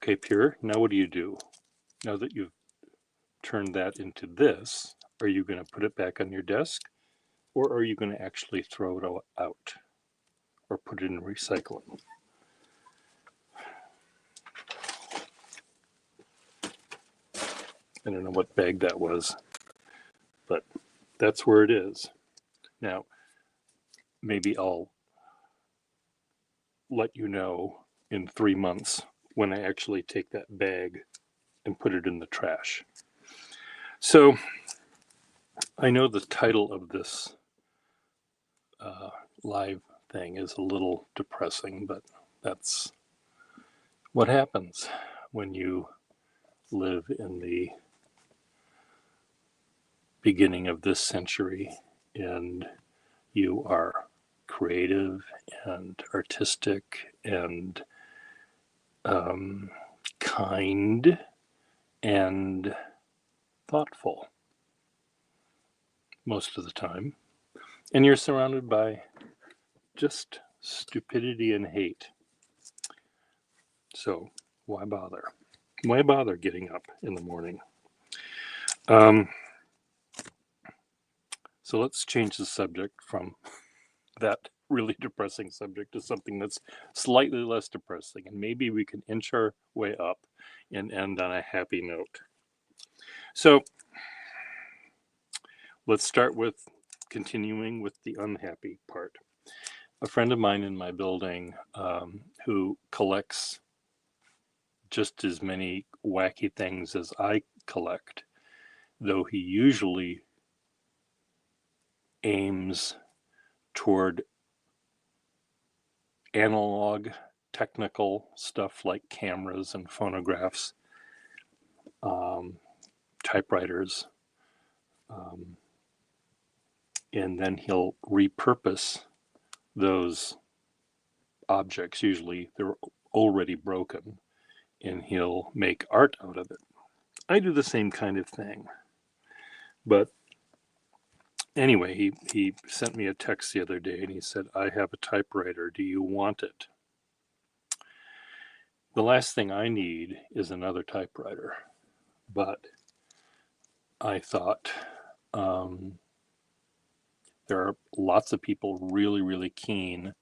Okay, Pure, now what do you do? Now that you've turned that into this, are you going to put it back on your desk, or are you going to actually throw it out or put it in recycling? I don't know what bag that was, but that's where it is. Now, maybe I'll let you know in 3 months when I actually take that bag and put it in the trash. So I know the title of this live thing is a little depressing, but that's what happens when you live in the beginning of this century and you are creative and artistic and kind and thoughtful most of the time. And you're surrounded by just stupidity and hate. So why bother? Why bother getting up in the morning? So let's change the subject from that really depressing subject to something that's slightly less depressing. And maybe we can inch our way up and end on a happy note. So let's start with continuing with the unhappy part. A friend of mine in my building who collects just as many wacky things as I collect, though he usually aims toward analog technical stuff like cameras and phonographs, typewriters, and then he'll repurpose those objects. Usually they're already broken, and he'll make art out of it. I do the same kind of thing. But anyway, he sent me a text the other day and he said, I have a typewriter. Do you want it? The last thing I need is another typewriter. But I thought there are lots of people really, really keen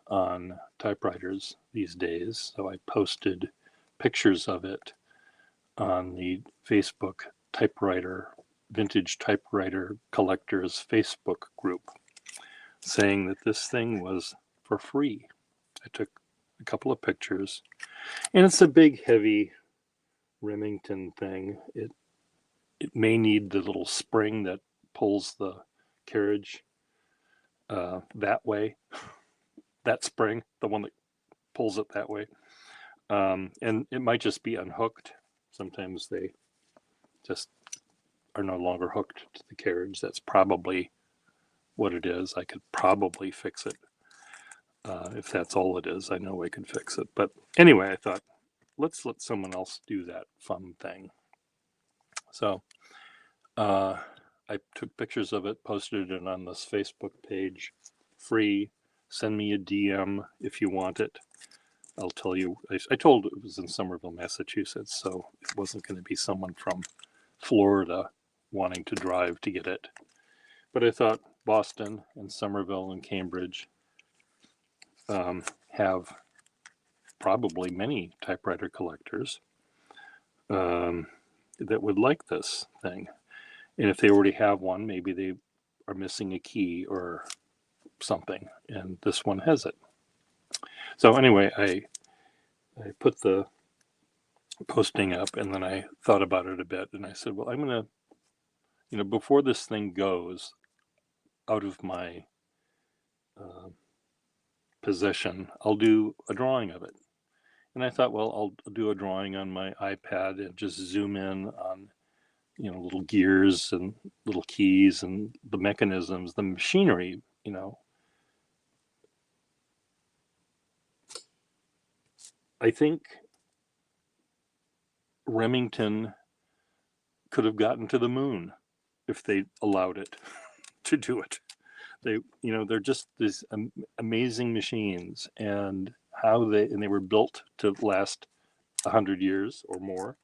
on typewriters these days. So I posted pictures of it on the Facebook Vintage Typewriter Collectors Facebook group, saying that this thing was for free. I took a couple of pictures, and it's a big, heavy Remington thing. It may need the little spring that pulls the carriage that way. That spring, the one that pulls it that way. And it might just be unhooked. Sometimes they just are no longer hooked to the carriage. That's probably what it is. I could probably fix it. If that's all it is, I know I could fix it. But anyway, I thought, let's let someone else do that fun thing. So I took pictures of it, posted it on this Facebook page, free. Send me a DM if you want it. I'll tell you. I told it was in Somerville, Massachusetts, so it wasn't going to be someone from Florida wanting to drive to get it. But I thought Boston and Somerville and Cambridge have probably many typewriter collectors that would like this thing. And if they already have one, maybe they are missing a key or something, and this one has it. So anyway, I put the posting up, and then I thought about it a bit, and I said, well, I'm going to, before this thing goes out of my possession, I'll do a drawing of it. And I thought, well, I'll do a drawing on my iPad and just zoom in on, little gears and little keys and the mechanisms, the machinery, I think Remington could have gotten to the moon if they allowed it to do it. They're just these amazing machines, and they were built to last 100 years or more.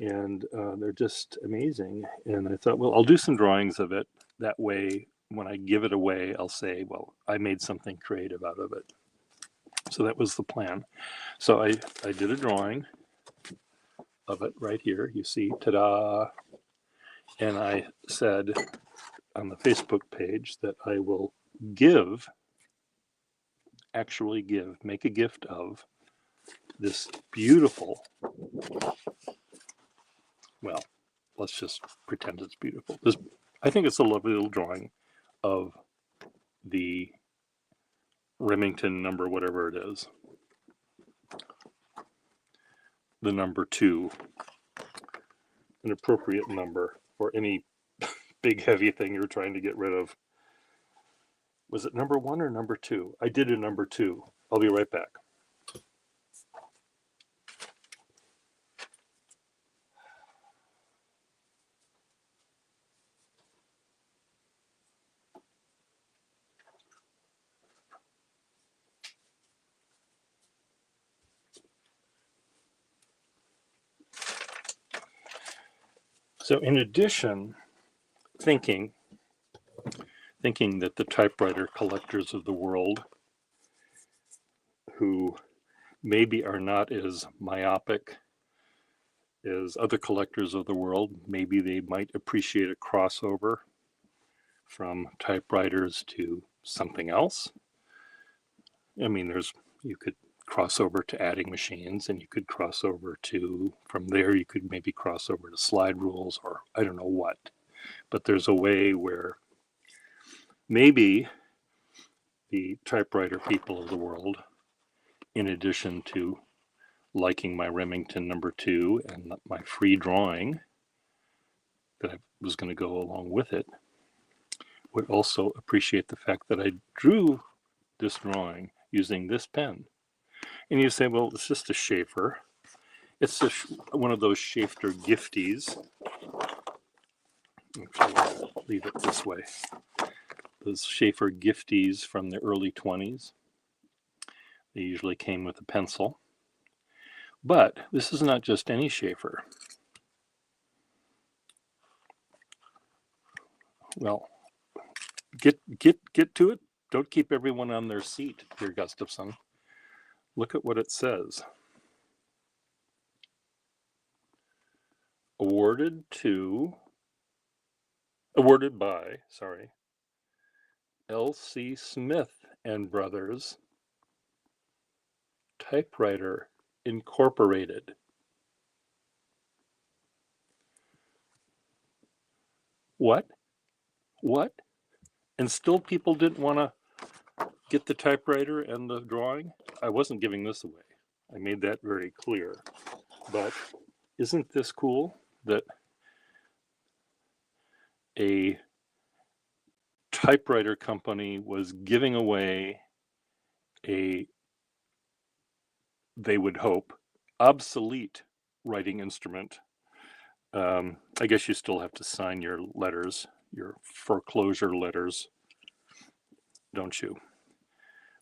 And they're just amazing. And I thought, well, I'll do some drawings of it. That way, when I give it away, I'll say, well, I made something creative out of it. So that was the plan. So I did a drawing of it right here. You see, ta-da. And I said on the Facebook page that I will make a gift of this beautiful, well, let's just pretend it's beautiful. I think it's a lovely little drawing of the Remington number, whatever it is. The number 2, an appropriate number for any big heavy thing you're trying to get rid of. Was it number 1 or number 2? I did a number 2. I'll be right back. So in addition, thinking that the typewriter collectors of the world, who maybe are not as myopic as other collectors of the world, maybe they might appreciate a crossover from typewriters to something else. I mean, you could cross over to adding machines, and you could cross over to, from there you could maybe cross over to slide rules, or I don't know what. But there's a way where maybe the typewriter people of the world, in addition to liking my Remington number 2 and my free drawing that I was going to go along with it, would also appreciate the fact that I drew this drawing using this pen. And you say, well, it's just a Schaefer. It's one of those Schaefer Gifties. Actually, I'll leave it this way. Those Schaefer Gifties from the early 20s. They usually came with a pencil. But this is not just any Schaefer. Well, get to it. Don't keep everyone on their seat, dear Gustafson. Look at what it says. Awarded by L.C. Smith and Brothers, Typewriter Incorporated. What? And still people didn't want to get the typewriter and the drawing? I wasn't giving this away. I made that very clear. But isn't this cool that a typewriter company was giving away they would hope, obsolete writing instrument? I guess you still have to sign your letters, your foreclosure letters, don't you?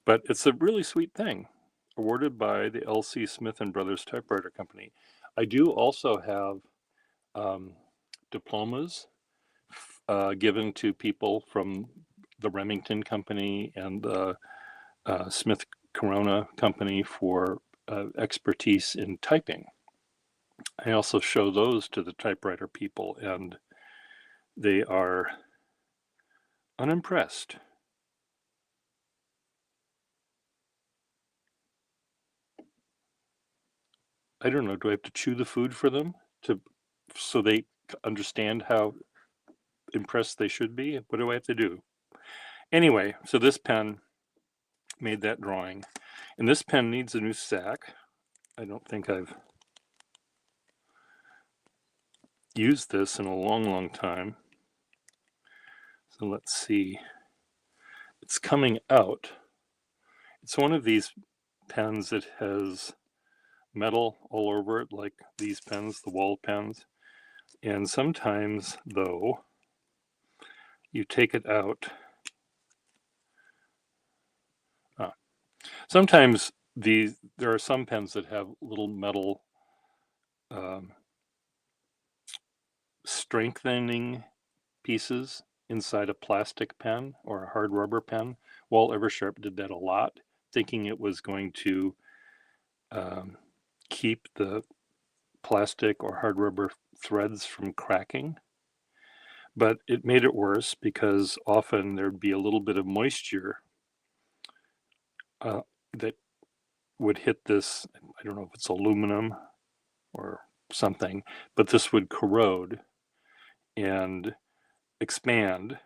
But it's a really sweet thing, awarded by the L.C. Smith and Brothers Typewriter Company. I do also have diplomas given to people from the Remington Company and the Smith Corona Company for expertise in typing. I also show those to the typewriter people, and they are unimpressed. I don't know, do I have to chew the food for them so they understand how impressed they should be? What do I have to do? Anyway, so this pen made that drawing, and this pen needs a new sack. I don't think I've used this in a long time. So let's see. It's coming out. It's one of these pens that has metal all over it, like these pens, the wall pens. And sometimes, though, you take it out. Sometimes there are some pens that have little metal um, strengthening pieces inside a plastic pen or a hard rubber pen. Walt Eversharp did that a lot, thinking it was going to um, keep the plastic or hard rubber threads from cracking. But it made it worse because often there'd be a little bit of moisture that would hit this. I don't know if it's aluminum or something, but this would corrode and expand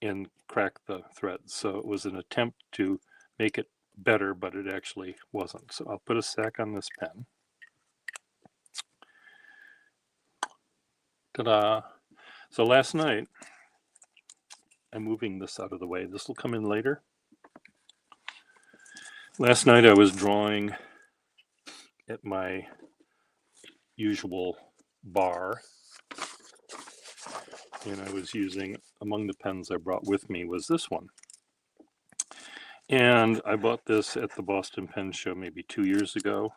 and crack the threads. So it was an attempt to make it better, but it actually wasn't. So I'll put a sack on this pen. Ta-da! So last night, I'm moving this out of the way. This will come in later. Last night I was drawing at my usual bar, and I was using, among the pens I brought with me was this one. And I bought this at the Boston Pen Show maybe 2 years ago.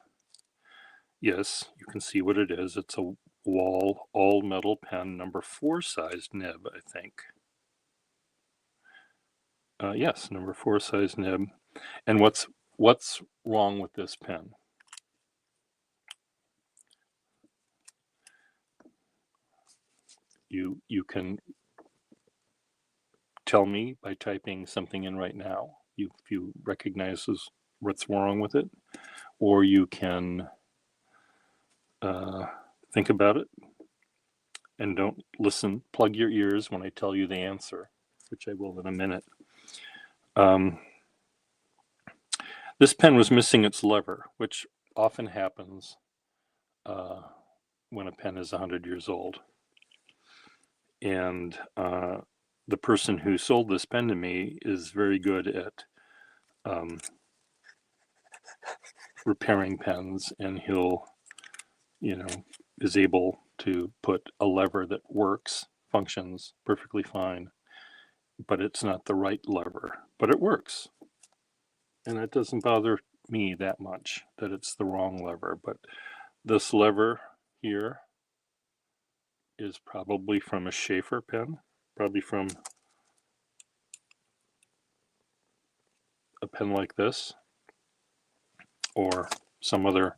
Yes, you can see what it is. It's a Wahl all metal pen, number 4 size nib, I think. Yes, number 4 size nib. And what's wrong with this pen? You can tell me by typing something in right now if you recognize what's wrong with it, or you can think about it and don't listen. Plug your ears when I tell you the answer, which I will in a minute. This pen was missing its lever, which often happens when a pen is 100 years old. And the person who sold this pen to me is very good at repairing pens, and he'll, is able to put a lever that works, functions perfectly fine, but it's not the right lever, but it works. And it doesn't bother me that much that it's the wrong lever. But this lever here is probably from a Sheaffer pen, probably from a pen like this or some other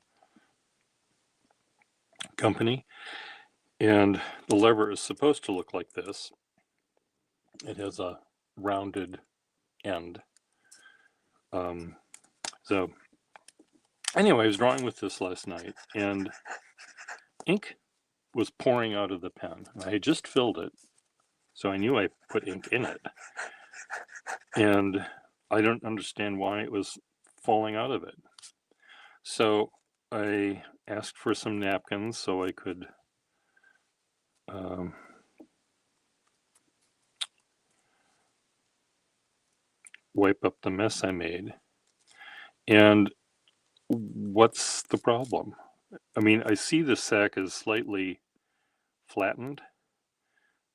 company. And the lever is supposed to look like this. It has a rounded end. So anyway, I was drawing with this last night, and ink was pouring out of the pen. I had just filled it, so I knew I put ink in it. And I don't understand why it was falling out of it. So I asked for some napkins so I could wipe up the mess I made. And what's the problem? I mean, I see the sack is slightly flattened,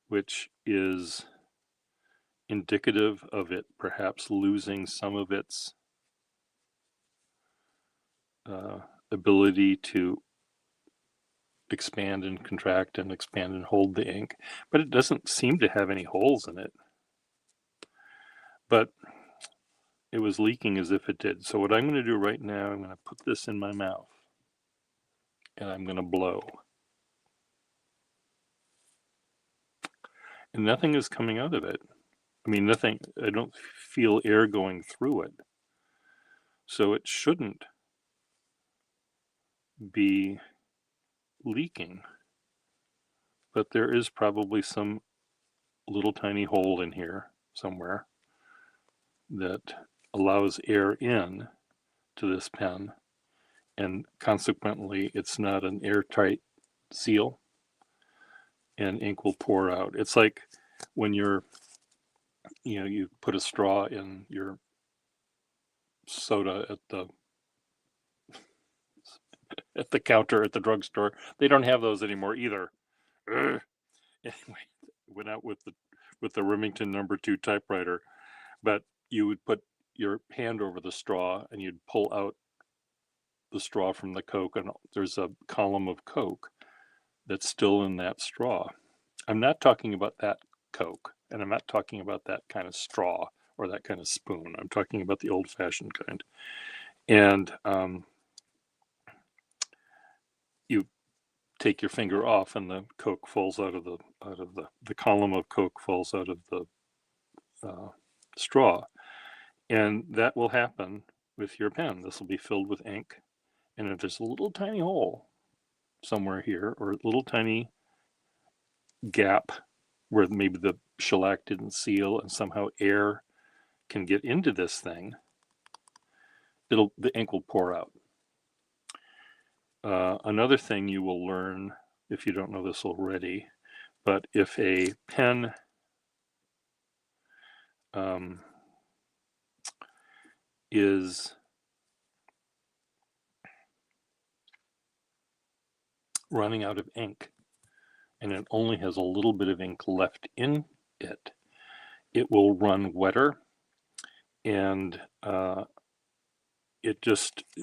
which is indicative of it perhaps losing some of its ability to expand and contract and expand and hold the ink, but it doesn't seem to have any holes in it. But it was leaking as if it did. So what I'm going to do right now, I'm going to put this in my mouth and I'm going to blow. And nothing is coming out of it. I mean, nothing, I don't feel air going through it. So it shouldn't be leaking. But there is probably some little tiny hole in here somewhere that allows air in to this pen, and consequently it's not an airtight seal and ink will pour out. It's like when you put a straw in your soda at the counter at the drugstore. They don't have those anymore either. Ugh. Anyway, went out with the Remington number 2 typewriter, but you would put your hand over the straw and you'd pull out the straw from the Coke, and there's a column of Coke that's still in that straw. I'm not talking about that Coke, and I'm not talking about that kind of straw or that kind of spoon. I'm talking about the old-fashioned kind. And you take your finger off, and the Coke falls out of the column of Coke falls out of the straw, and that will happen with your pen. This will be filled with ink, and if there's a little tiny hole somewhere here, or a little tiny gap where maybe the shellac didn't seal and somehow air can get into this thing, the ink will pour out. Another thing you will learn, if you don't know this already, but if a pen is running out of ink and it only has a little bit of ink left in it, it will run wetter, and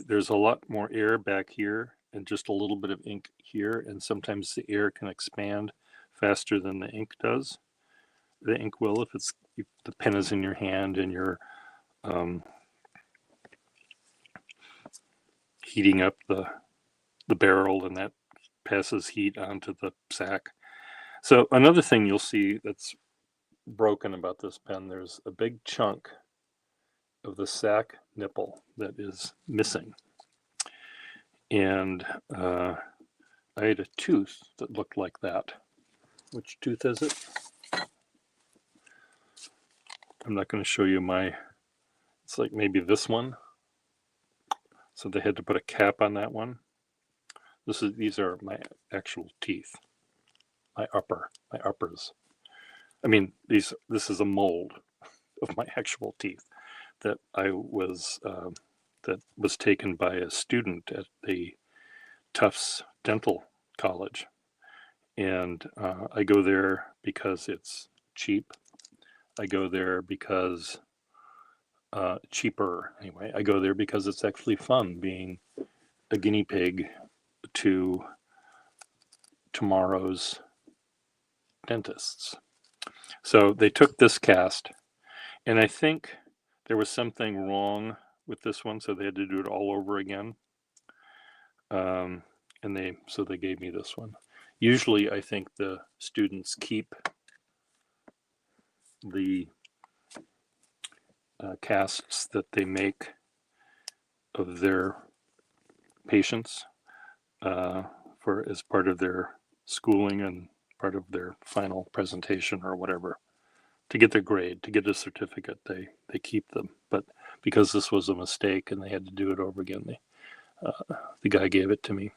there's a lot more air back here and just a little bit of ink here, and sometimes the air can expand faster than the ink does. The ink will, if the pen is in your hand and you're heating up the barrel, and that passes heat onto the sack. So another thing you'll see that's broken about this pen, there's a big chunk of the sack nipple that is missing. And I had a tooth that looked like that. Which tooth is it? I'm not going to show you it's like maybe this one. So they had to put a cap on that one. These are my actual teeth, my uppers. I mean, this is a mold of my actual teeth that was taken by a student at the Tufts Dental College. And I go there because it's cheap. I go there because cheaper anyway. I go there because it's actually fun being a guinea pig to tomorrow's dentists. So they took this cast, and I think there was something wrong with this one, so they had to do it all over again. So they gave me this one. Usually, I think the students keep the casts that they make of their patients as part of their schooling and part of their final presentation or whatever, to get their grade, to get a certificate. They keep them, but because this was a mistake and they had to do it over again, the guy gave it to me.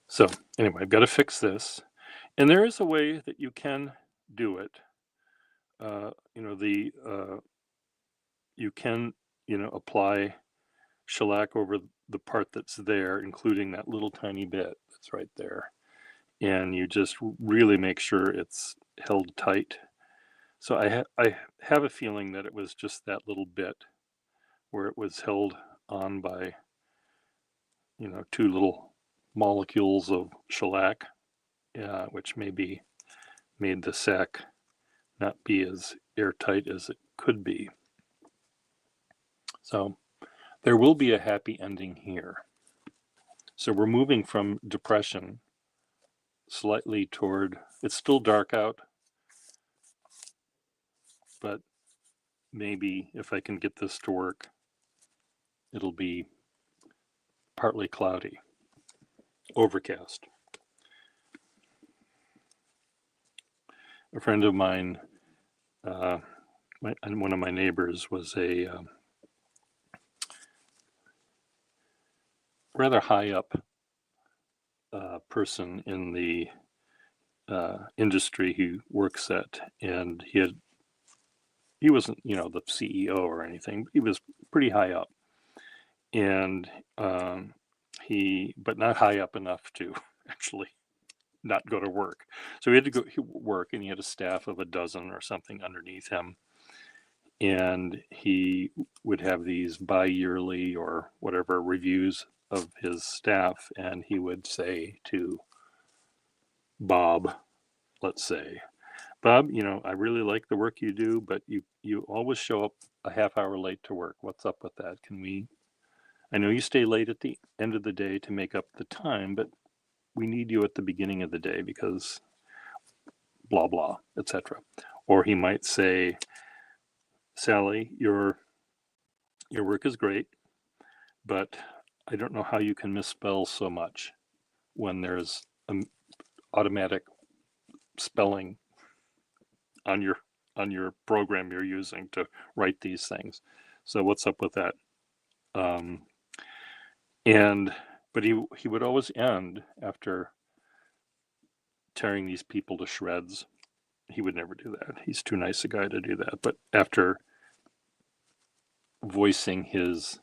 So anyway, I've got to fix this, and there is a way that you can do it. You can apply shellac over the part that's there, including that little tiny bit that's right there, and you just really make sure it's held tight. So I have a feeling that it was just that little bit where it was held on by two little molecules of shellac, which maybe made the sack not be as airtight as it could be. So there will be a happy ending here. So we're moving from depression slightly toward, it's still dark out, but maybe if I can get this to work, it'll be partly cloudy, overcast. A friend of mine, one of my neighbors, was a rather high up person in the industry he works at, and he wasn't the CEO or anything, but he was pretty high up, and but not high up enough to actually not go to work. So he had to go work, and he had a staff of a dozen or something underneath him, and he would have these bi-yearly or whatever reviews of his staff, and he would say to Bob, let's say, Bob, I really like the work you do, but you always show up a half hour late to work. What's up with that? I know you stay late at the end of the day to make up the time, but we need you at the beginning of the day because blah, blah, etc. Or he might say, Sally, your work is great, but I don't know how you can misspell so much when there's an automatic spelling on your program you're using to write these things. So what's up with that? But he would always end after tearing these people to shreds. He would never do that. He's too nice a guy to do that. But after voicing his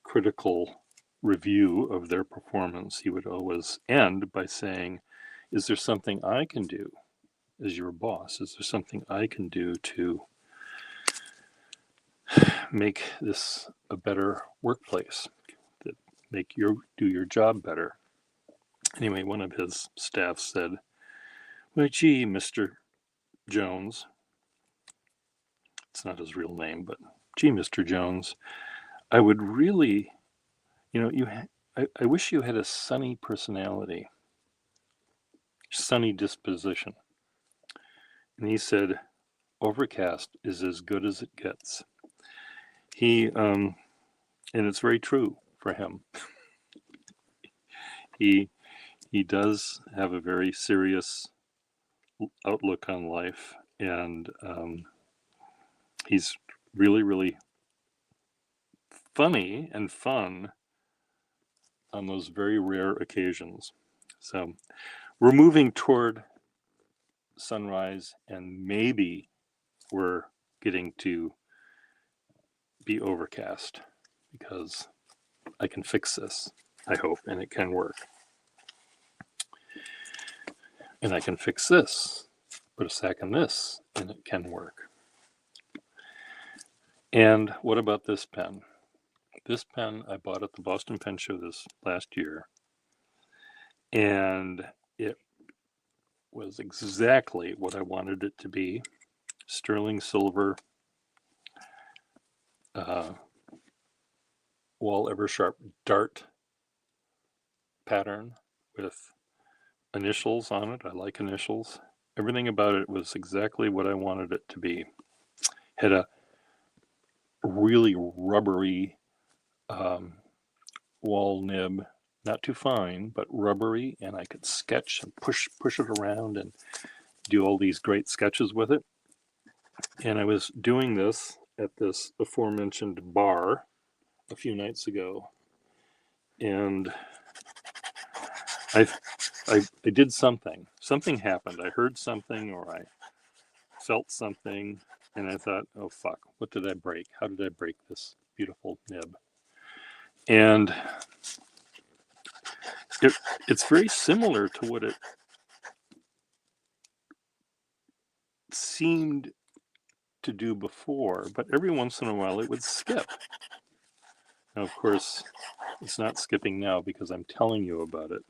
critical review of their performance, he would always end by saying, is there something I can do as your boss? Is there something I can do to make this a better workplace, that make you do your job better? Anyway, one of his staff said, well, gee, Mr. Jones, it's not his real name, but gee, Mr. Jones, I would really, I wish you had a sunny personality, sunny disposition. And he said, Overcast is as good as it gets. And it's very true for him. He does have a very serious outlook on life, and he's really, really funny and fun on those very rare occasions. So we're moving toward sunrise, and maybe we're getting to be overcast because I can fix this, I hope, and it can work. And I can fix this, put a sack in this, and it can work. And what about this pen? This pen I bought at the Boston Pen Show this last year, and it was exactly what I wanted it to be. Sterling silver, Wall Eversharp dart pattern with initials on it. I like initials. Everything about it was exactly what I wanted it to be. Had a really rubbery wall nib, not too fine, but rubbery, and I could sketch and push it around and do all these great sketches with it. And I was doing this at this aforementioned bar a few nights ago, and I did something. Something happened. I heard something, or I felt something, and I thought, oh fuck, what did I break? How did I break this beautiful nib? And it's very similar to what it seemed to do before, but every once in a while it would skip. Now, of course, it's not skipping now because I'm telling you about it.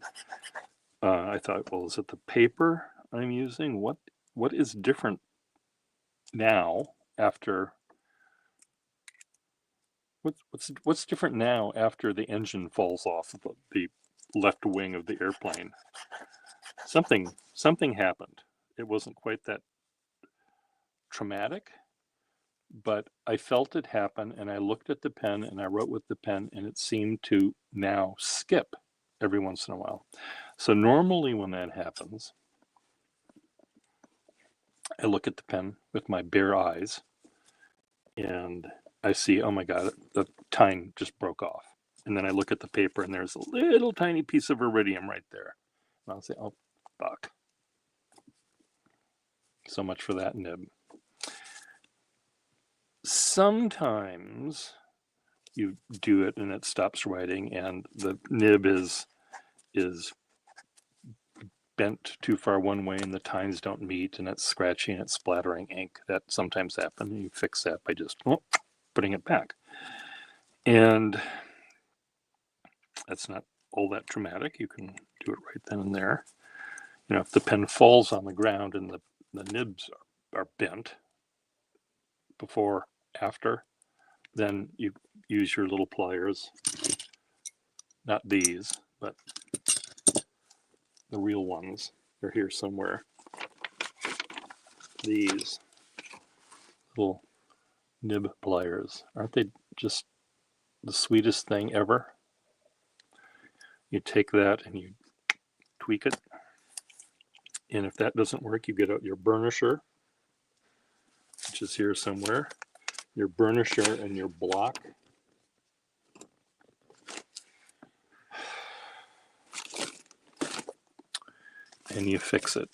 I thought, well, is it the paper I'm using? What is different now after? What's different now after the engine falls off the left wing of the airplane? Something happened. It wasn't quite that traumatic, but I felt it happen, and I looked at the pen and I wrote with the pen, and it seemed to now skip every once in a while. So normally when that happens, I look at the pen with my bare eyes and I see, oh my God, the tine just broke off. And then I look at the paper and there's a little tiny piece of iridium right there. And I'll say, oh, fuck. So much for that nib. Sometimes you do it and it stops writing and the nib is bent too far one way and the tines don't meet and it's scratchy and it's splattering ink. That sometimes happens. You fix that by just putting it back. And that's not all that traumatic. You can do it right then and there. You know, if the pen falls on the ground and the nibs are bent before, after, then you use your little pliers, not these, but the real ones. They're here somewhere. These little nib pliers. Aren't they just the sweetest thing ever? You take that and you tweak it. And if that doesn't work, you get out your burnisher, which is here somewhere. Your burnisher and your block. And you fix it.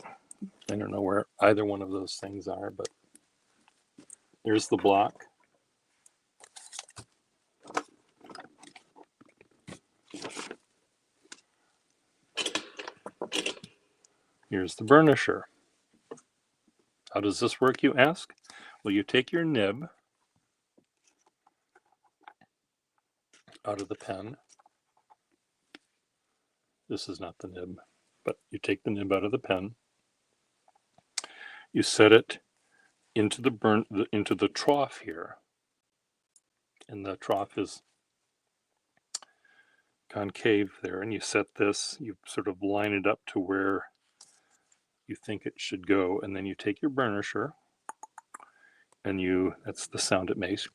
I don't know where either one of those things are, but there's the block. Here's the burnisher. How does this work, you ask? Well, you take your nib out of the pen. This is not the nib, but you take the nib out of the pen. You set it into the trough here, and the trough is concave there, and you set this, you sort of line it up to where you think it should go, and then you take your burnisher and that's the sound it makes,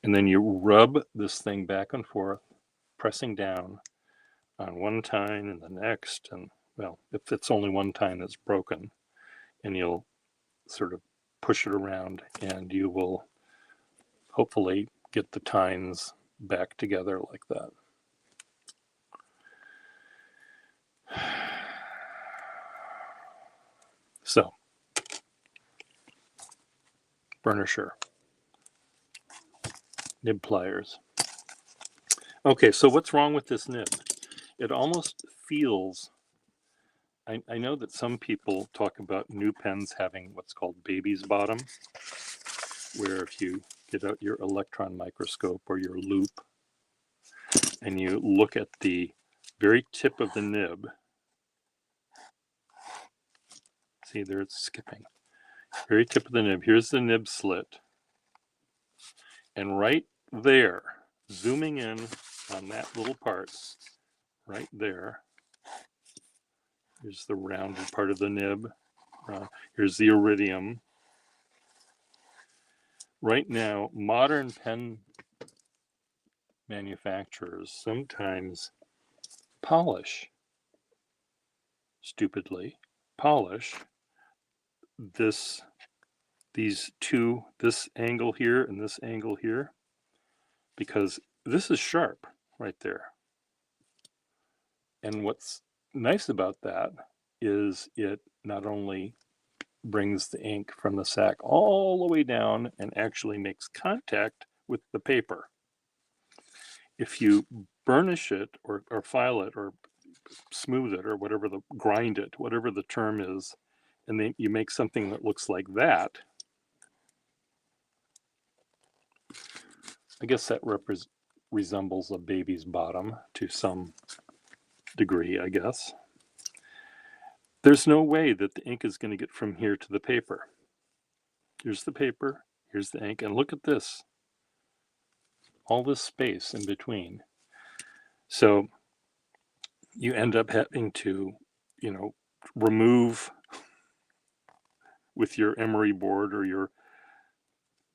and then you rub this thing back and forth, pressing down on one tine and the next, and well, if it's only one tine that's broken, and you'll sort of push it around and you will hopefully get the tines back together like that. So, burnisher, nib pliers. Okay, so what's wrong with this nib? It almost feels, I know that some people talk about new pens having what's called baby's bottom, where if you get out your electron microscope or your loupe and you look at the very tip of the nib, see there it's skipping, very tip of the nib, here's the nib slit, and right there, zooming in on that little part, right there, here's the rounded part of the nib, here's the iridium. Right now, modern pen manufacturers sometimes stupidly polish these two, this angle here and this angle here, because this is sharp right there. And what's nice about that is it not only brings the ink from the sac all the way down and actually makes contact with the paper. If you burnish it or file it or smooth it or grind it, whatever the term is, and then you make something that looks like that, I guess that resembles a baby's bottom to some degree, I guess. There's no way that the ink is going to get from here to the paper. Here's the paper, here's the ink, and look at this. All this space in between. So you end up having to, remove with your emery board or your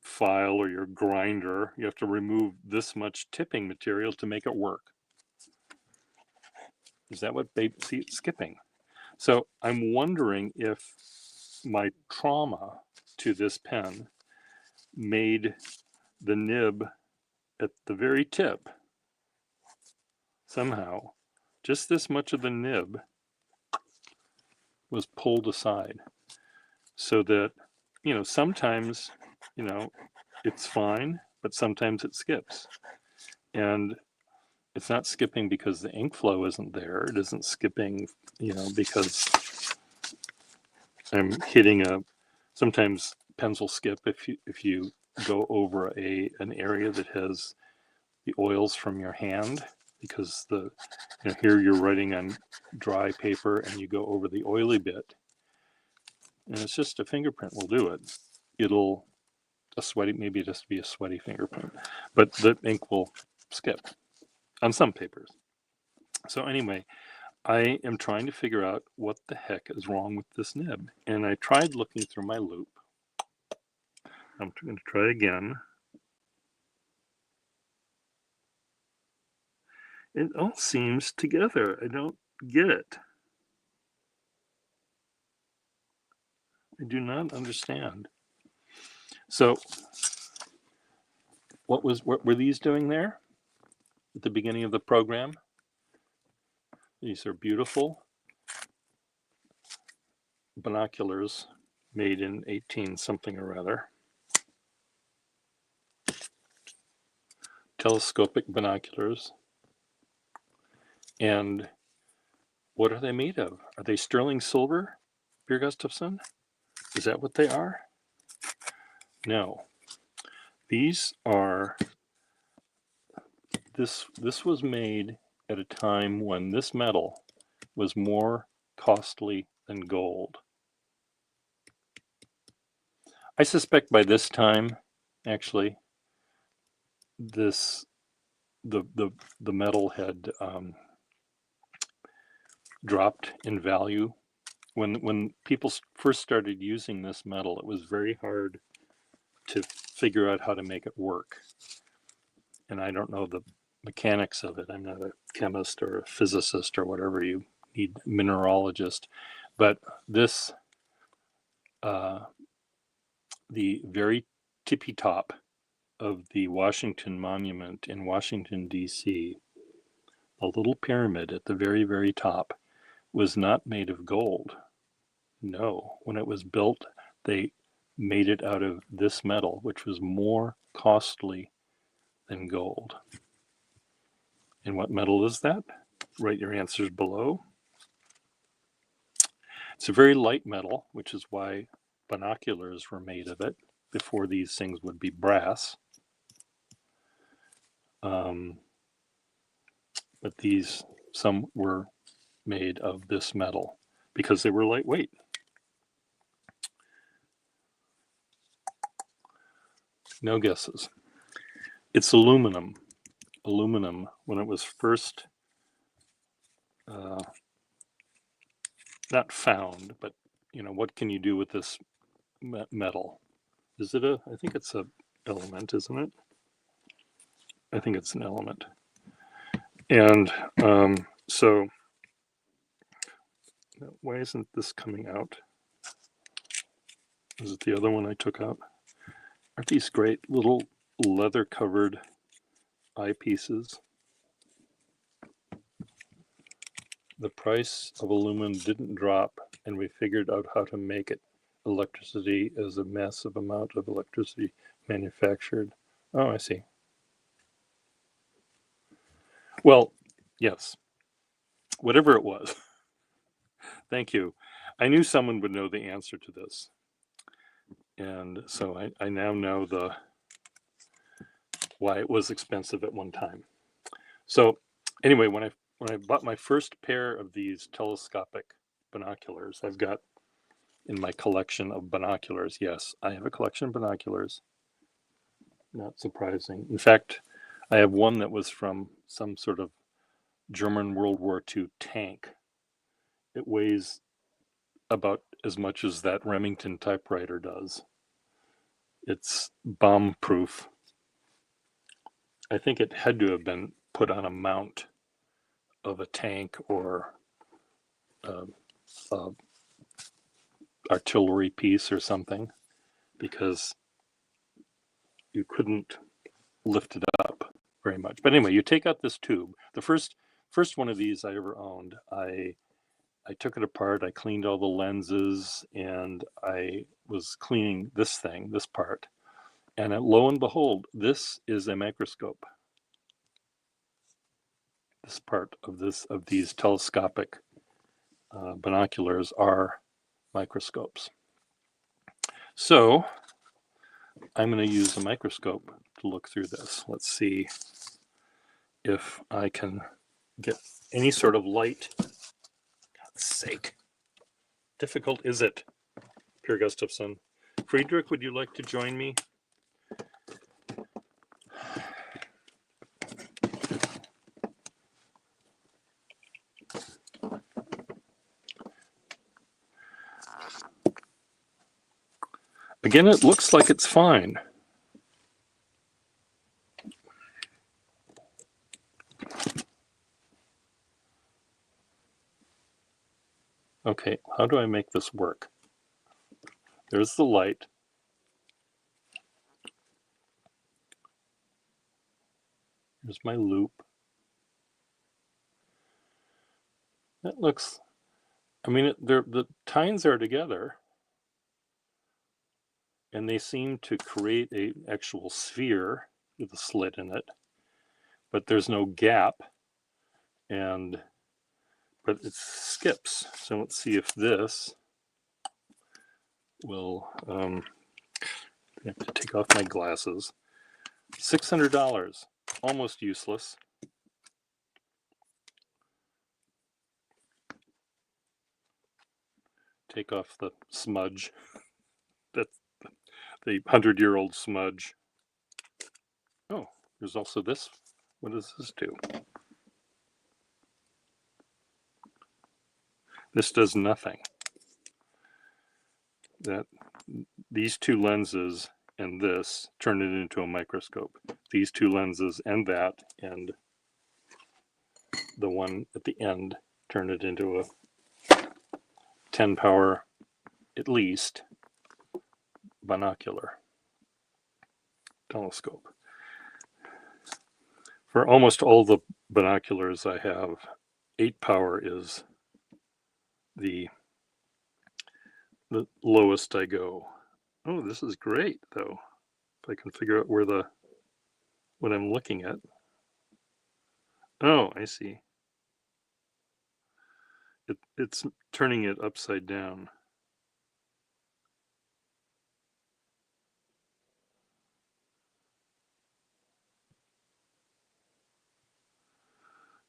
file or your grinder, you have to remove this much tipping material to make it work. Is that what see it's skipping? So I'm wondering if my trauma to this pen made the nib at the very tip, somehow, just this much of the nib was pulled aside, so that, sometimes, it's fine, but sometimes it skips. And it's not skipping because the ink flow isn't there. It isn't skipping, because I'm hitting sometimes pens will skip if you go over an area that has the oils from your hand, because here you're writing on dry paper and you go over the oily bit, and it's just a fingerprint will do it. Maybe it has to be a sweaty fingerprint, but the ink will skip on some papers. So anyway, I am trying to figure out what the heck is wrong with this nib. And I tried looking through my loop. I'm going to try again. It all seems together. I don't get it. I do not understand. So what were these doing there at the beginning of the program? These are beautiful binoculars made in 18 something or other. Telescopic binoculars. And what are they made of? Are they sterling silver, Per Gustafsson? Is that what they are? No. These are, this was made at a time when this metal was more costly than gold. I suspect by this time, actually, the metal had dropped in value. When people first started using this metal, it was very hard to figure out how to make it work. And I don't know the mechanics of it. I'm not a chemist or a physicist or whatever you need, mineralogist. But this, the very tippy top of the Washington Monument in Washington, D.C., the little pyramid at the very, very top, was not made of gold. No, when it was built, they made it out of this metal, which was more costly than gold. And what metal is that? Write your answers below. It's a very light metal, which is why binoculars were made of it. Before these things would be brass. But some were made of this metal because they were lightweight. No guesses. It's aluminum. Aluminum, when it was first not found, but what can you do with this metal? Is it I think it's an element, isn't it? I think it's an element. And so why isn't this coming out? Is it the other one I took out? Aren't these great little leather covered eyepieces? The price of aluminum didn't drop, and we figured out how to make it. Electricity is a massive amount of electricity manufactured. Oh, I see. Well, yes. Whatever it was. Thank you. I knew someone would know the answer to this. And so I now know why it was expensive at one time. So anyway, when I bought my first pair of these telescopic binoculars, I've got in my collection of binoculars, yes, I have a collection of binoculars. Not surprising. In fact, I have one that was from some sort of German World War II tank. It weighs about as much as that Remington typewriter does. It's bomb-proof. I think it had to have been put on a mount of a tank or artillery piece or something, because you couldn't lift it up very much. But anyway, you take out this tube. The first one of these I ever owned, I took it apart, I cleaned all the lenses, and I was cleaning this part. And lo and behold, this is a microscope. this part of these telescopic binoculars are microscopes. So I'm going to use a microscope to look through this. Let's see if I can get any sort of light. God's sake. Difficult is it, Per Gustafsson? Friedrich, would you like to join me? Again, it looks like it's fine. Okay, how do I make this work? There's the light. Here's my loop. That looks, I mean, the tines are together, and they seem to create an actual sphere with a slit in it, but there's no gap, but it skips. So let's see if this will, I have to take off my glasses. $600, almost useless. Take off the smudge. That's the 100-year-old smudge. Oh, there's also this. What does this do? This does nothing. These two lenses and this turn it into a microscope. These two lenses and that and the one at the end turn it into a 10 power at least binocular telescope. For almost all the binoculars I have, 8 power is the lowest I go. Oh, this is great though. If I can figure out what I'm looking at. Oh, I see. It's turning it upside down.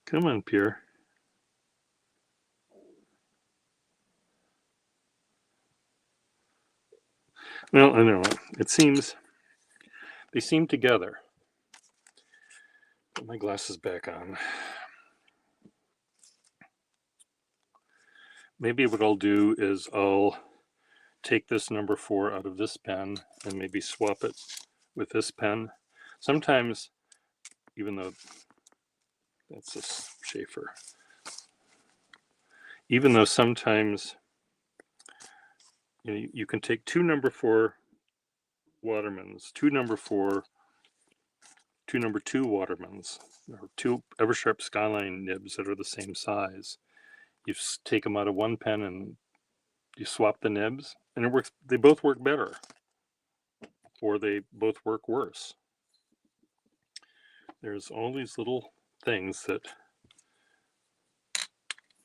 Come on, Pierre. Well, I don't know. It seems they seem together. Put my glasses back on. Maybe what I'll do is I'll take this number 4 out of this pen and maybe swap it with this pen. Sometimes, even though that's a Schaefer, even though sometimes you can take 2 number 4 Watermans, 2 number 4, 2 number 2 Watermans, or 2 Eversharp Skyline nibs that are the same size. You take them out of one pen and you swap the nibs, and it works. They both work better, or they both work worse. There's all these little things that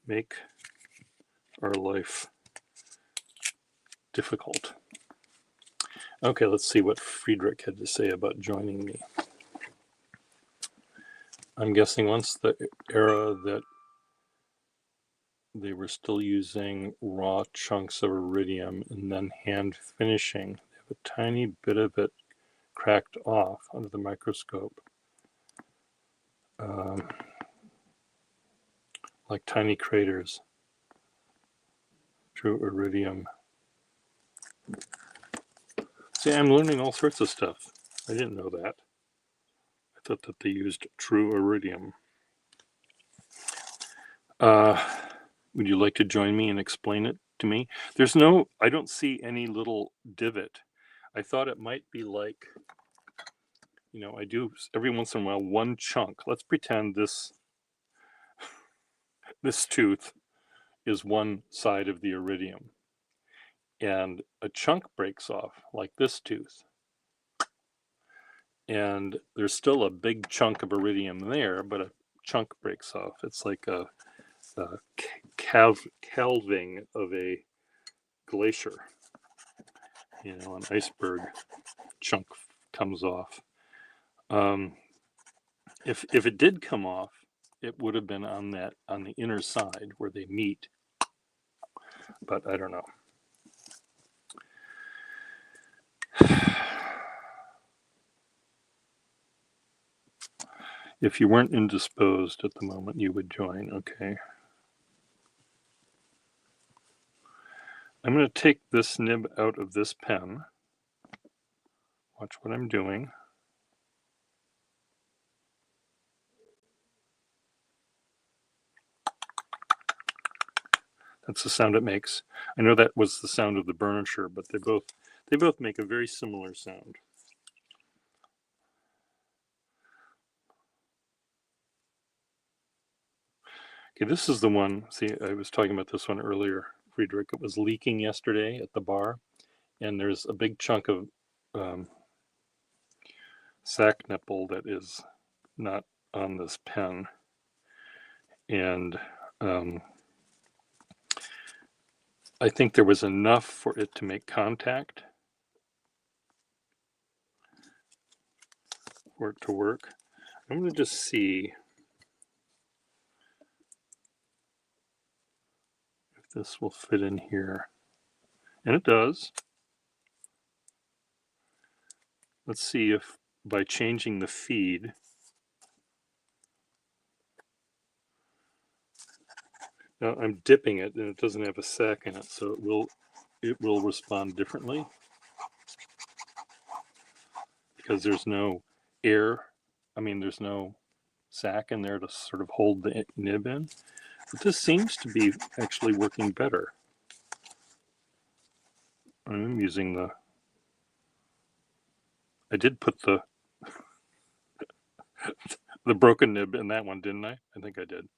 make our life difficult. Okay, let's see what Friedrich had to say about joining me. I'm guessing once the era that they were still using raw chunks of iridium and then hand finishing, they have a tiny bit of it cracked off under the microscope. Like tiny craters through iridium. See, I'm learning all sorts of stuff. I didn't know that. I thought that they used true iridium. Would you like to join me and explain it to me? I don't see any little divot. I thought it might be like, I do every once in a while one chunk. Let's pretend this tooth is one side of the iridium, and a chunk breaks off like this tooth, and there's still a big chunk of iridium there, but chunk breaks off. It's like a calving of a glacier. You know, an iceberg chunk comes off. If it did come off, it would have been on the inner side where they meet. But I don't know. If you weren't indisposed at the moment, you would join. Okay. I'm going to take this nib out of this pen. Watch what I'm doing. That's the sound it makes. I know that was the sound of the burnisher, but they both make a very similar sound. Okay, this is the one. See, I was talking about this one earlier, Friedrich. It was leaking yesterday at the bar, and there's a big chunk of sack nipple that is not on this pen, and I think there was enough for it to make contact for it to work. I'm going to just see if this will fit in here, and it does. Let's see if by changing the feed, now I'm dipping it and it doesn't have a sack in it, so it will respond differently because there's no air. I mean, there's no sack in there to sort of hold the nib in. But this seems to be actually working better. I'm using I did put the broken nib in that one, didn't I? I think I did.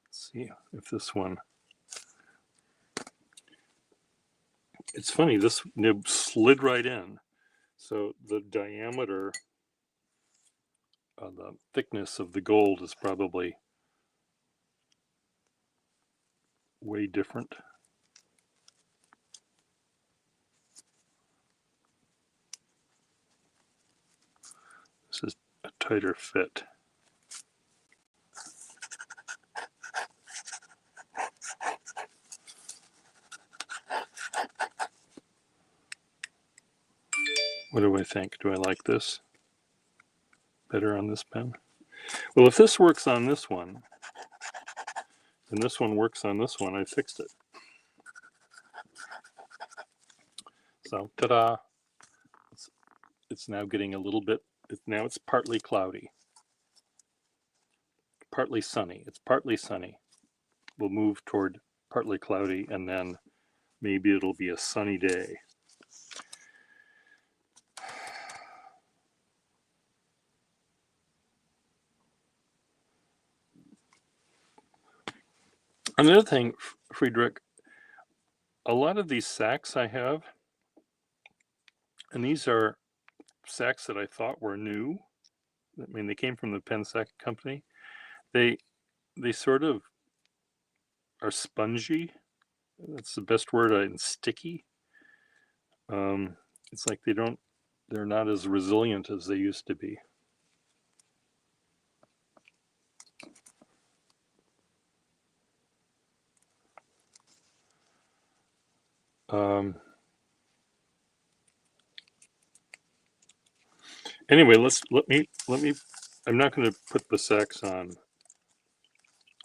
Let's see if this one. It's funny, this nib slid right in. So the diameter, the thickness of the gold is probably way different. This is a tighter fit. What do I think? Do I like this better on this pen? Well, if this works on this one, and this one works on this one, I fixed it. So, ta-da! It's now getting a little bit, now it's partly cloudy. Partly sunny. It's partly sunny. We'll move toward partly cloudy, and then maybe it'll be a sunny day. Another thing, Friedrich, a lot of these sacks I have, and these are sacks that I thought were new. I mean, they came from the Pen Sack Company. They sort of are spongy. That's the best word. And sticky. It's like they're not as resilient as they used to be. Anyway, let me. I'm not going to put the sacks on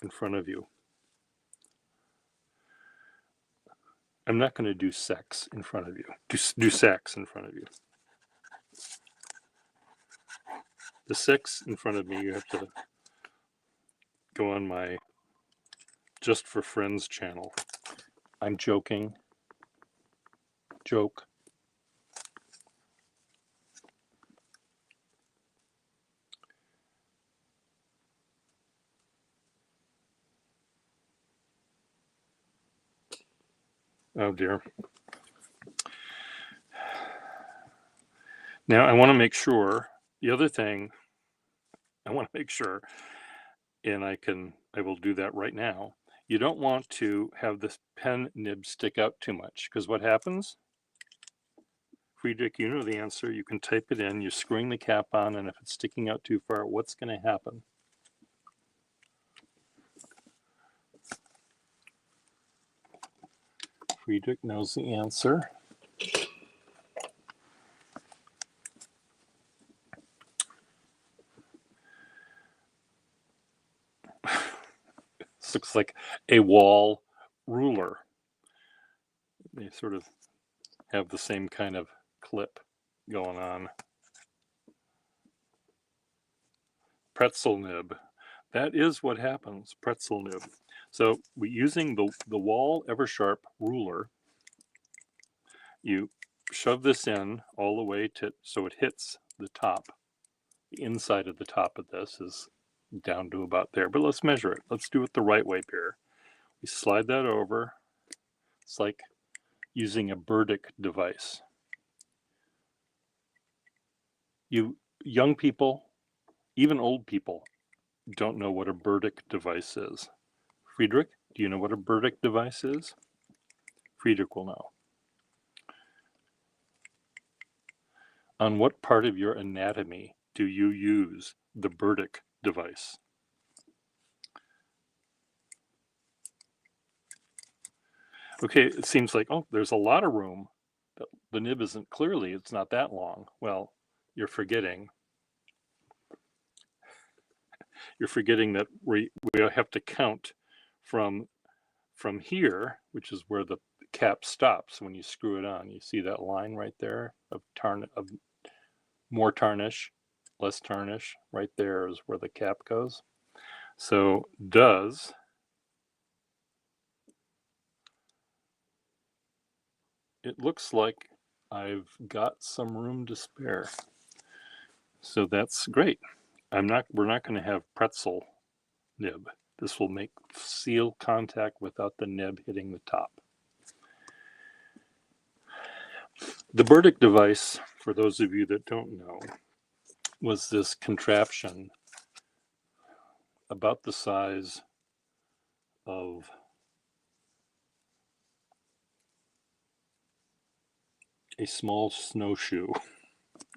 in front of you. I'm not going to do sex in front of you. Do sex in front of you. The sex in front of me, you have to go on my Just for Friends channel. I'm joking. Joke. Oh dear. Now I want to make sure, the other thing, I want to make sure and I will do that right now. You don't want to have this pen nib stick out too much, because what happens? Friedrich, you know the answer. You can type it in. You're screwing the cap on, and if it's sticking out too far, what's going to happen? Friedrich knows the answer. This looks like a wall ruler. They sort of have the same kind of clip going on. Pretzel nib. That is what happens, pretzel nib. So using the Wahl Eversharp ruler, you shove this in all the way to so it hits the top. The inside of the top of this is down to about there, but let's measure it. Let's do it the right way, Pierre. We slide that over. It's like using a Burdick device. You young people, even old people, don't know what a Burdick device is. Friedrich, do you know what a Burdick device is? Friedrich will know. On what part of your anatomy do you use the Burdick device? Okay, it seems like, oh, there's a lot of room. The nib isn't clearly, it's not that long. Well, you're forgetting that we have to count from here, which is where the cap stops when you screw it on. You see that line right there of more tarnish, less tarnish. Right there is where the cap goes. So it looks like I've got some room to spare. So that's great. We're not going to have pretzel nib. This will make seal contact without the nib hitting the top. The Burdick device, for those of you that don't know, was this contraption about the size of a small snowshoe.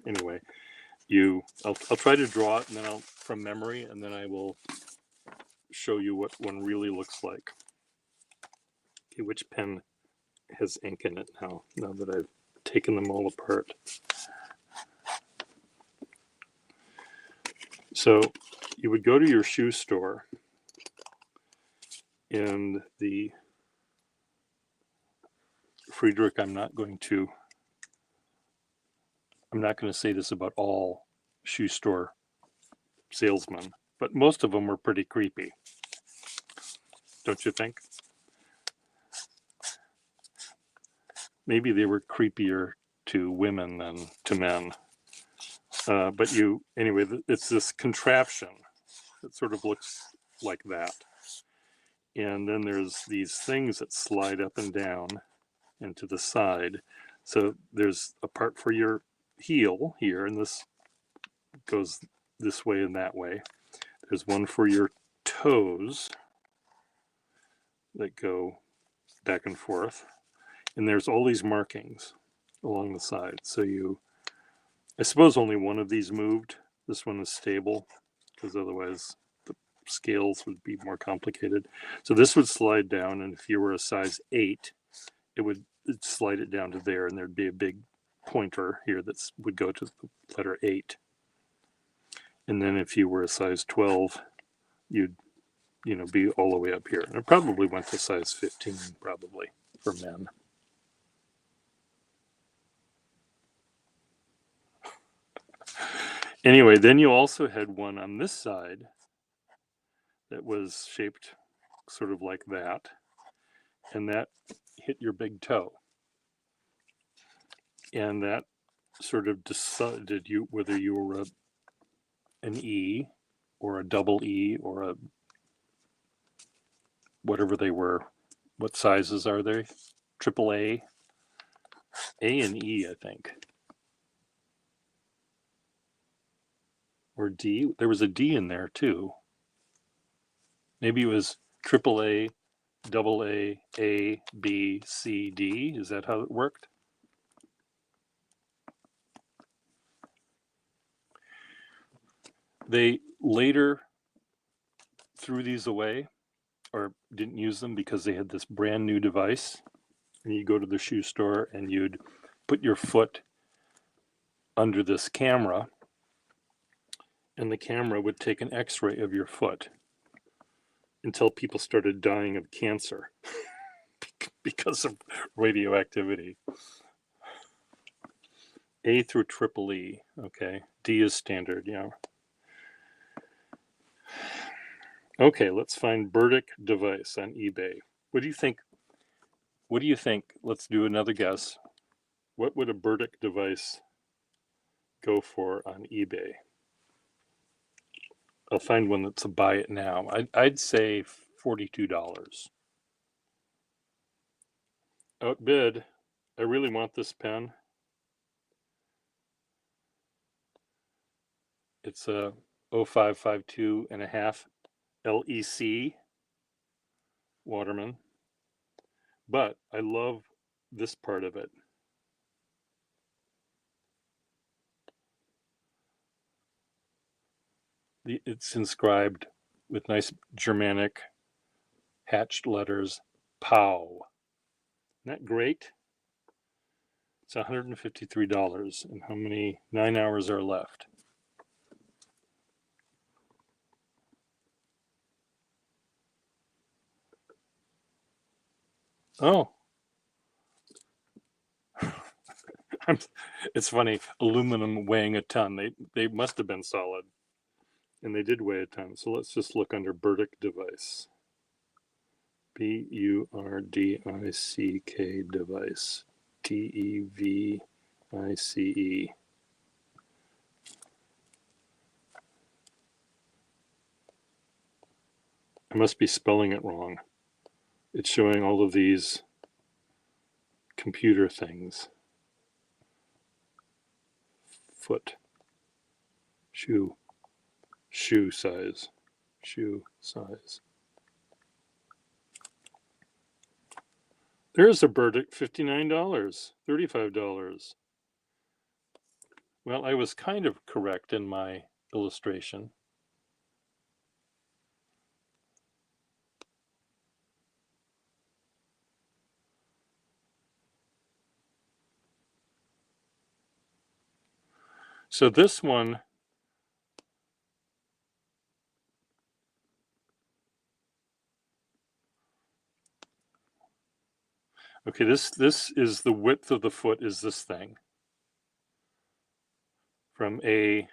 Anyway, I'll try to draw it, and then from memory, and then I will show you what one really looks like. Okay, which pen has ink in it now that I've taken them all apart? So you would go to your shoe store, and the Friedrich, I'm not going to say this about all shoe store salesmen, but most of them were pretty creepy. Don't you think? Maybe they were creepier to women than to men. But anyway, it's this contraption that sort of looks like that. And then there's these things that slide up and down and to the side. So there's a part for your heel here, and this goes this way and that way. There's one for your toes that go back and forth. And there's all these markings along the side. So I suppose only one of these moved. This one is stable, because otherwise the scales would be more complicated. So this would slide down, and if you were a size 8, it'd slide it down to there, and there'd be a big pointer here that would go to the letter 8. And then if you were a size 12, you'd be all the way up here. And it probably went to size 15, probably, for men. Anyway, then you also had one on this side that was shaped sort of like that, and that hit your big toe. And that sort of decided whether you were an E or a double E or a whatever they were. What sizes are they? Triple A? A and E, I think. Or D. There was a D in there too. Maybe it was AAA, AA, A, B, C, D. Is that how it worked? They later threw these away or didn't use them because they had this brand new device. And you go to the shoe store and you'd put your foot under this camera, and the camera would take an x-ray of your foot until people started dying of cancer because of radioactivity. A through triple E, okay. D is standard, yeah. Okay, let's find Burdick device on eBay. What do you think? What do you think? Let's do another guess. What would a Burdick device go for on eBay? I'll find one that's a buy it now. I'd say $42. Outbid. I really want this pen. It's a 0552 and a half LEC Waterman, but I love this part of it. It's inscribed with nice Germanic hatched letters, POW. Isn't that great? It's $153. And how many 9 hours are left? Oh, it's funny. Aluminum weighing a ton. They must have been solid, and they did weigh a ton. So let's just look under Burdick device. BURDICK device. TEVICE. I must be spelling it wrong. It's showing all of these computer things. Foot, shoe size, shoe size. There's a Burdick, $59, $35. Well, I was kind of correct in my illustration. So this one, okay, this is the width of the foot is this thing from A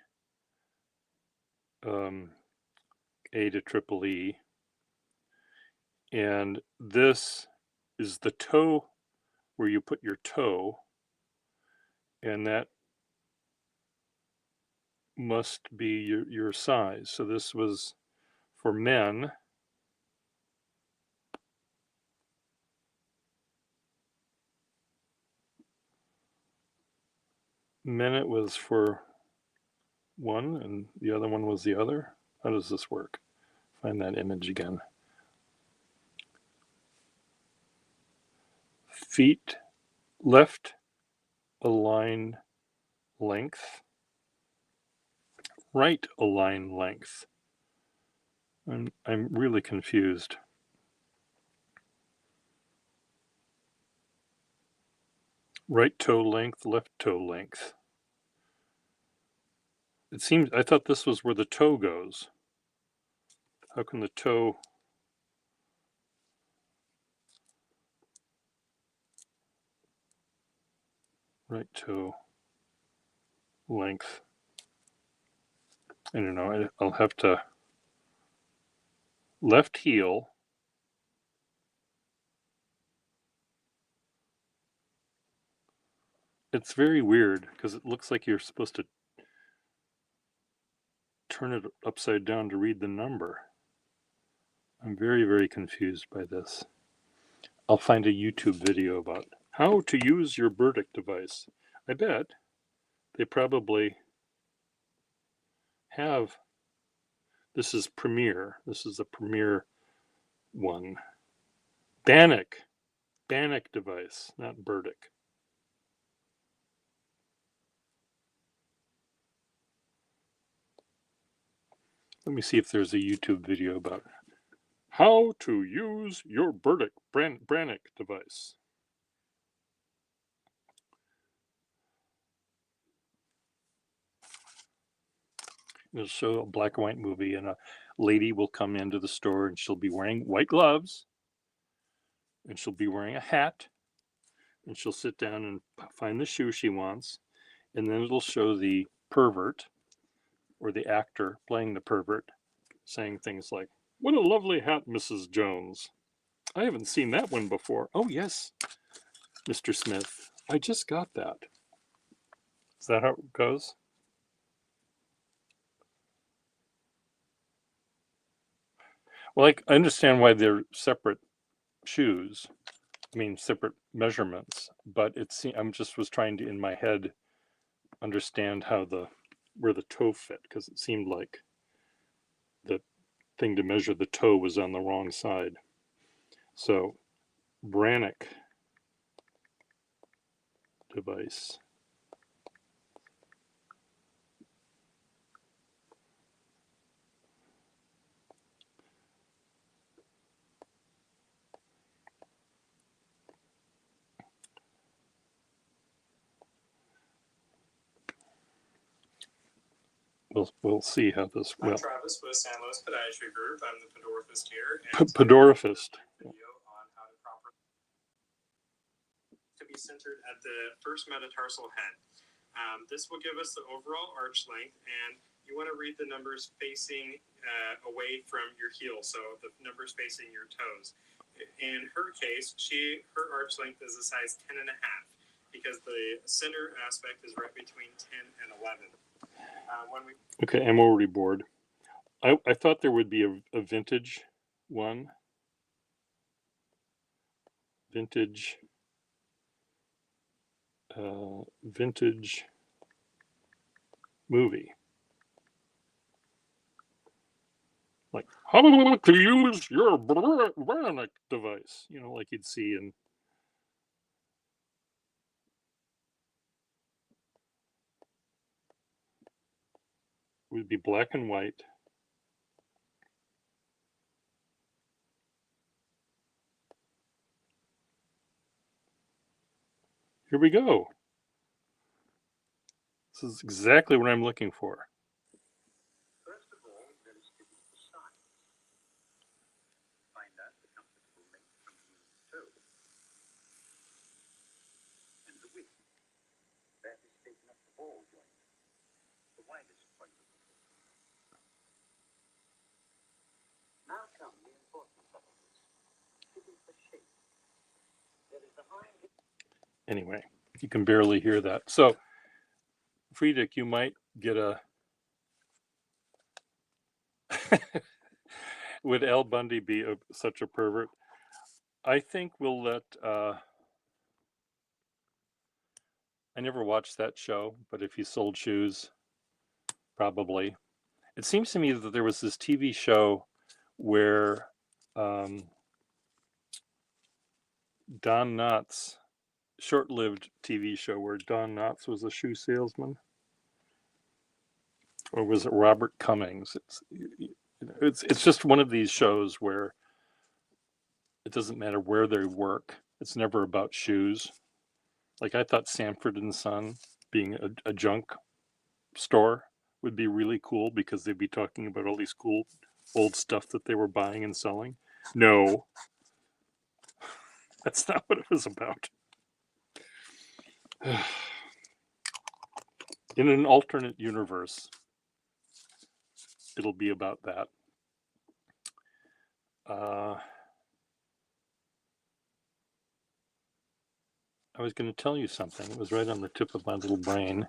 to triple E. And this is the toe where you put your toe, and that must be your size. So this was for men. Men it was for one and the other one was the other. How does this work? Find that image again. Feet left align length, right align length. I'm really confused. Right toe length, left toe length. It seems, I thought this was where the toe goes. How can the toe... Right toe length. I don't know, I'll have to... Left heel. It's very weird because it looks like you're supposed to turn it upside down to read the number. I'm very, very confused by this. I'll find a YouTube video about how to use your Burdick device. I bet they probably have. This is Premiere. This is the Premiere one. Bannock device, not Burdick. Let me see if there's a YouTube video about how to use your Burdick Brannock device. It'll show a black and white movie, and a lady will come into the store, and she'll be wearing white gloves, and she'll be wearing a hat, and she'll sit down and find the shoe she wants, and then it'll show the pervert or the actor playing the pervert saying things like, "What a lovely hat, Mrs. Jones. I haven't seen that one before. Oh, yes, Mr. Smith. I just got that." Is that how it goes? Well, I understand why they're separate shoes. I mean, separate measurements, but I'm just was trying to, in my head, understand where the toe fit, because it seemed like the thing to measure the toe was on the wrong side. So, Brannock device. We'll see how this. I'm Travis with San Luis Podiatry Group. I'm the podorthist here. Podorthist. Video on how to be centered at the first metatarsal head. This will give us the overall arch length, and you want to read the numbers facing away from your heel, so the numbers facing your toes. In her case, her arch length is a size 10 and a half, because the center aspect is right between 10 and 11. Okay, I'm already bored. I thought there would be a vintage one. Vintage movie. Like, how to use your Brannock device. You know, like you'd see in. It would be black and white. Here we go. This is exactly what I'm looking for. First of all, there is to be the size. Find out the comfortable length from heel to toe. And the width. That is taken up the ball joint, the widest point of the foot. Now come the important part of this. It is the shape. There is the high. Anyway, you can barely hear that. So, Friedrich, you might get a. Would Al Bundy be such a pervert? I think we'll let. I never watched that show, but if he sold shoes, probably. It seems to me that there was this TV show where Don Knotts, short-lived TV show where Don Knotts was a shoe salesman, or was it Robert Cummings? It's just one of these shows where it doesn't matter where they work. It's never about shoes. Like, I thought Sanford and Son being a junk store would be really cool, because they'd be talking about all these cool old stuff that they were buying and selling. No, that's not what it was about. In an alternate universe, it'll be about that. I was going to tell you something. It was right on the tip of my little brain.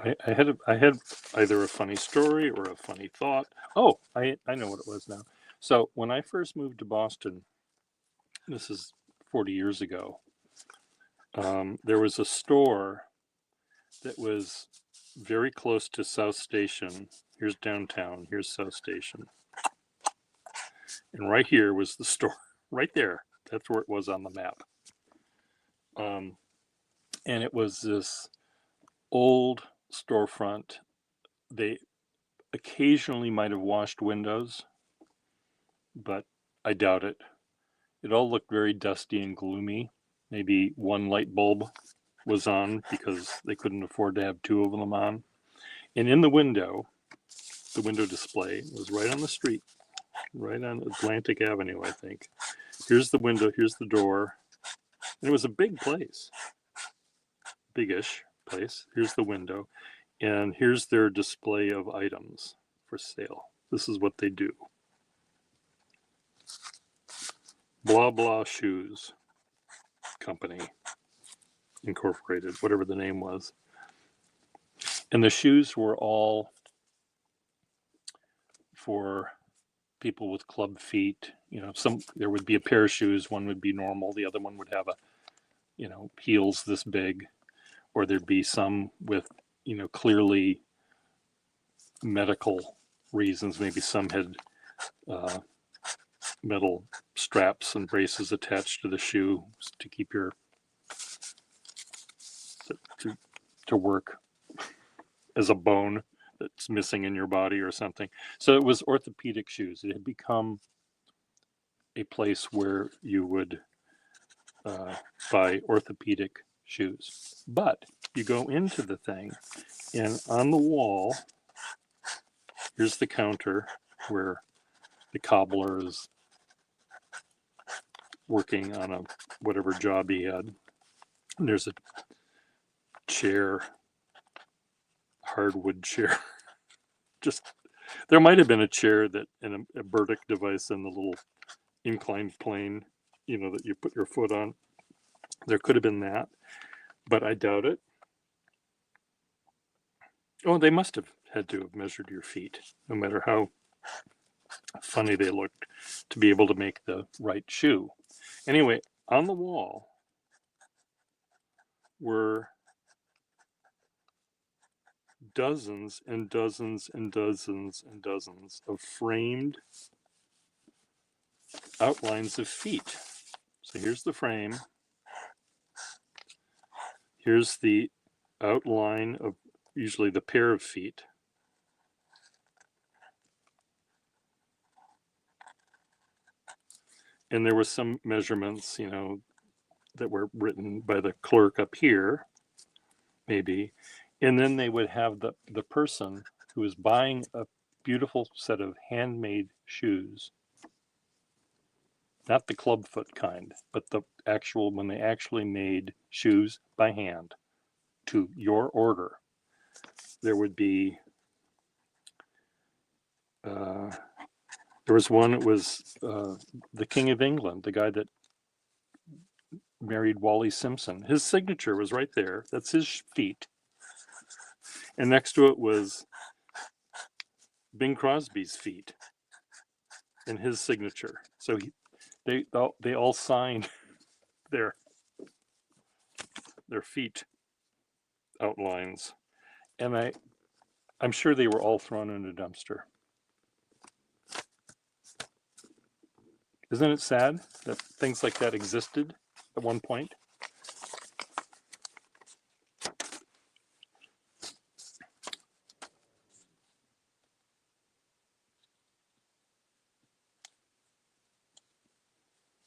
I had either a funny story or a funny thought. Oh, I know what it was now. So when I first moved to Boston, this is 40 years ago, there was a store that was very close to South Station. Here's downtown, here's South Station. And right here was the store, right there. That's where it was on the map. And it was this old storefront. They occasionally might have washed windows, but I doubt it. It all looked very dusty and gloomy. Maybe one light bulb was on because they couldn't afford to have two of them on. And in the window display was right on the street, right on Atlantic Avenue, I think. Here's the window, here's the door. And it was a big place, biggish place. Here's the window. And here's their display of items for sale. This is what they do. Blah Blah Shoes Company Incorporated, whatever the name was. And the shoes were all for people with club feet. You know, there would be a pair of shoes, one would be normal, the other one would have heels this big, or there'd be some with, clearly medical reasons. Maybe some had metal straps and braces attached to the shoe to keep your to work as a bone that's missing in your body or something. So it was orthopedic shoes. It had become a place where you would buy orthopedic shoes. But you go into the thing, and on the wall, here's the counter where the cobbler is working on whatever job he had. And there's a chair, hardwood chair. There might have been a chair and a Burdick device and the little inclined plane, that you put your foot on. There could have been that, but I doubt it. Oh, they must have had to have measured your feet, no matter how funny they looked, to be able to make the right shoe. Anyway, on the wall were dozens and dozens and dozens and dozens of framed outlines of feet. So here's the frame. Here's the outline of usually the pair of feet. And there were some measurements, that were written by the clerk up here, maybe. And then they would have the person who was buying a beautiful set of handmade shoes, not the clubfoot kind, but when they actually made shoes by hand to your order. There would be, there was one, it was the King of England, the guy that married Wally Simpson. His signature was right there. That's his feet. And next to it was Bing Crosby's feet and his signature. So they all signed their feet outlines. And I'm sure they were all thrown in a dumpster. Isn't it sad that things like that existed at one point?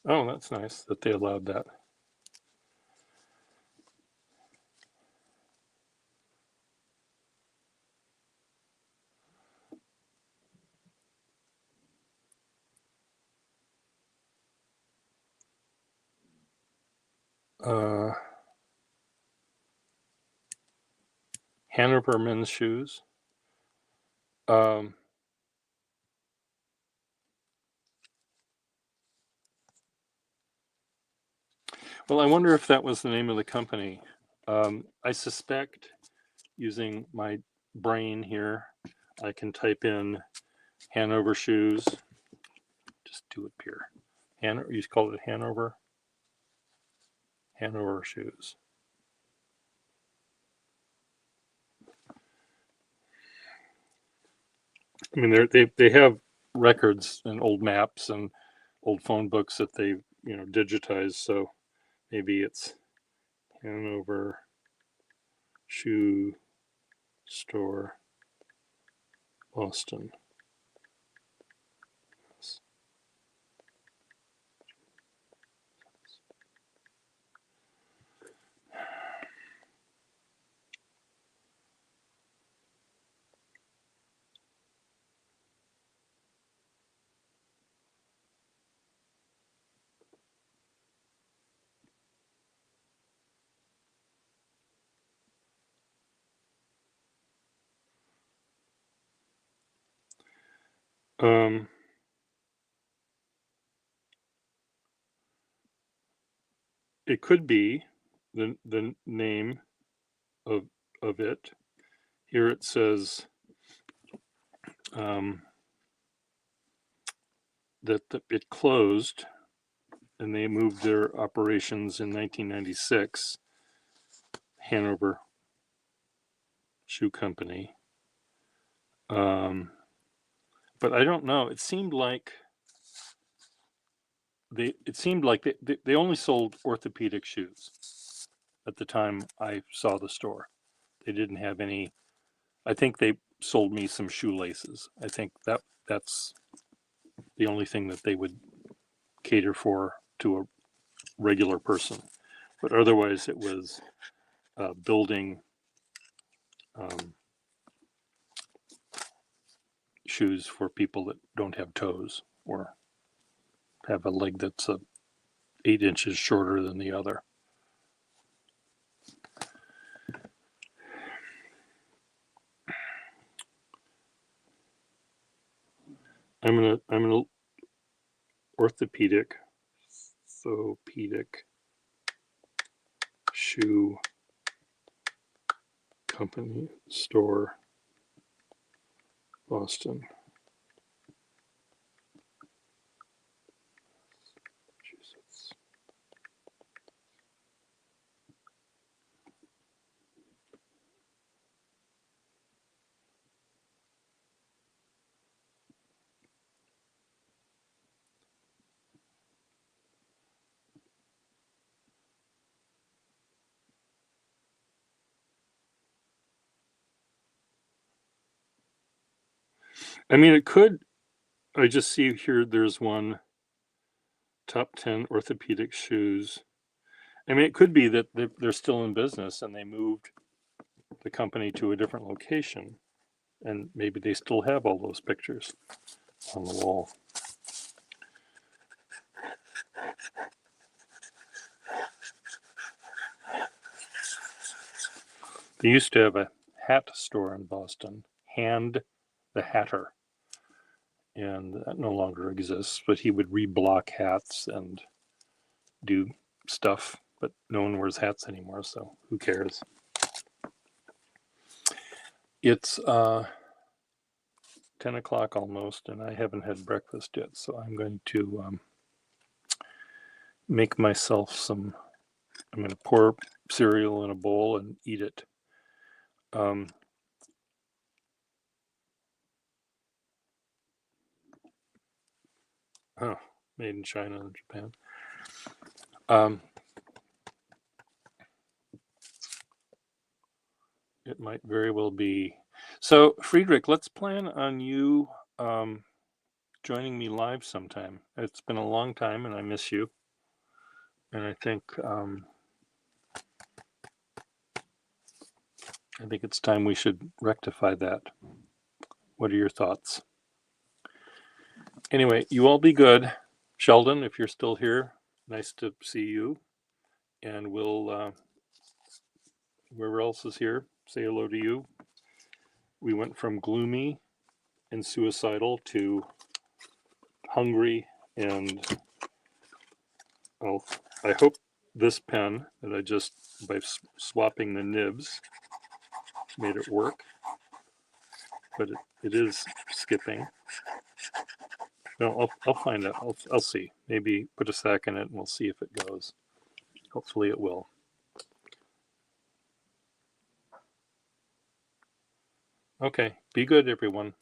Oh, that's nice that they allowed that. Hanover men's shoes. Well, I wonder if that was the name of the company. I suspect using my brain here, I can type in Hanover shoes. Just do it here. You call it Hanover shoes. I mean, they have records and old maps and old phone books that they digitized. So maybe it's Hanover Shoe Store, Boston. It could be the name of it. Here it says that it closed and they moved their operations in 1996. Hanover Shoe Company. But I don't know. It seemed like they only sold orthopedic shoes at the time I saw the store. They didn't have any. I think they sold me some shoelaces. I think that's the only thing that they would cater for to a regular person. But otherwise, it was building shoes for people that don't have toes or have a leg that's 8 inches shorter than the other. I'm gonna orthopedic shoe company store, Boston. Massachusetts. I mean, it could. I just see here there's one top 10 orthopedic shoes. I mean, it could be that they're still in business and they moved the company to a different location, and maybe they still have all those pictures on the wall. They used to have a hat store in Boston, Hand the Hatter, and that no longer exists, but he would reblock hats and do stuff, but no one wears hats anymore, so who cares? It's 10 o'clock almost, and I haven't had breakfast yet, so I'm going to make myself some. I'm going to pour cereal in a bowl and eat it. Oh, made in China and Japan. It might very well be. So, Friedrich, let's plan on you joining me live sometime. It's been a long time, and I miss you. And I think it's time we should rectify that. What are your thoughts? Anyway, you all be good. Sheldon, if you're still here, nice to see you. And we'll, whoever else is here, say hello to you. We went from gloomy and suicidal to hungry, and I hope this pen that I just, by swapping the nibs, made it work, but it is skipping. No, I'll find out. I'll see. Maybe put a stack in it and we'll see if it goes. Hopefully it will. Okay, be good, everyone.